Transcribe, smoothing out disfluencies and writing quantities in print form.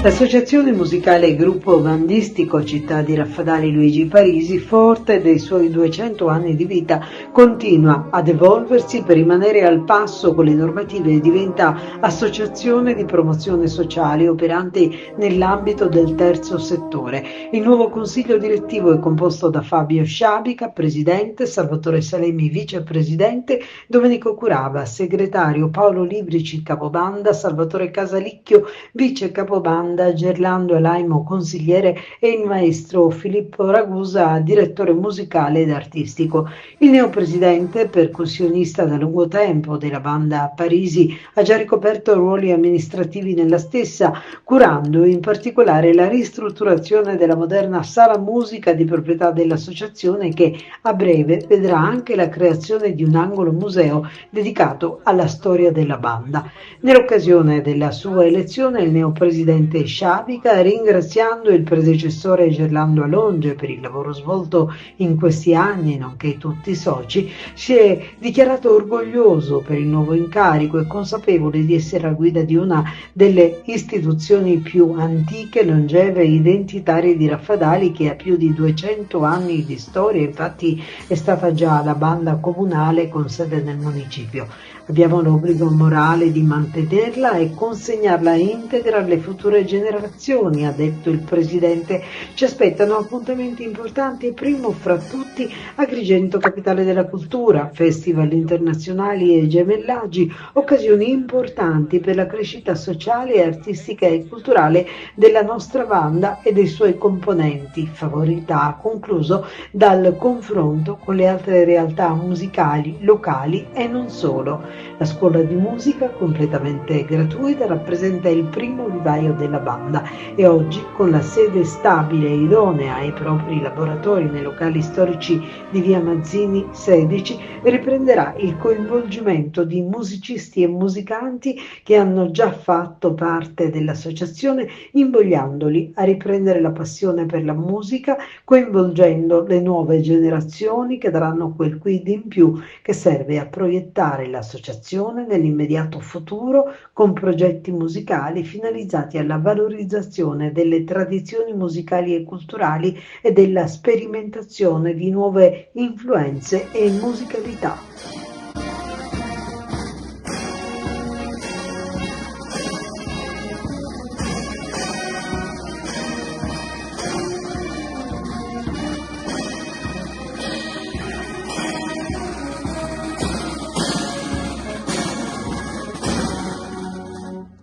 L'associazione musicale Gruppo Bandistico Città di Raffadali Luigi Parisi, forte dei suoi 200 anni di vita, continua ad evolversi per rimanere al passo con le normative e diventa associazione di promozione sociale operante nell'ambito del terzo settore. Il nuovo consiglio direttivo è composto da Fabio Sciabica, presidente, Salvatore Salemi, vicepresidente, Domenico Curava, segretario, Paolo Librici, capobanda, Salvatore Casalicchio, vice capobanda, Gerlando Alaimo consigliere e il maestro Filippo Ragusa direttore musicale ed artistico. Il neopresidente, percussionista da lungo tempo della banda Parisi, ha già ricoperto ruoli amministrativi nella stessa, curando in particolare la ristrutturazione della moderna sala musica di proprietà dell'associazione che a breve vedrà anche la creazione di un angolo museo dedicato alla storia della banda. Nell'occasione della sua elezione il neopresidente Sciabica, ringraziando il predecessore Gerlando Alonge per il lavoro svolto in questi anni, nonché tutti i soci, si è dichiarato orgoglioso per il nuovo incarico e consapevole di essere a guida di una delle istituzioni più antiche, longeve e identitarie di Raffadali, che ha più di 200 anni di storia. Infatti è stata già la banda comunale con sede nel municipio. Abbiamo l'obbligo morale di mantenerla e consegnarla integra alle future generazioni, ha detto il presidente. Ci aspettano appuntamenti importanti e primo fra tutti Agrigento, capitale della cultura, festival internazionali e gemellaggi, occasioni importanti per la crescita sociale, artistica e culturale della nostra banda e dei suoi componenti, favorita, ha concluso, dal confronto con le altre realtà musicali locali e non solo. La scuola di musica, completamente gratuita, rappresenta il primo vivaio della banda e oggi, con la sede stabile e idonea ai propri laboratori nei locali storici di via Mazzini 16, riprenderà il coinvolgimento di musicisti e musicanti che hanno già fatto parte dell'associazione, invogliandoli a riprendere la passione per la musica, coinvolgendo le nuove generazioni che daranno quel quid in più che serve a proiettare l'associazione nell'immediato futuro con progetti musicali finalizzati alla valorizzazione delle tradizioni musicali e culturali e della sperimentazione di nuove influenze e musicalità.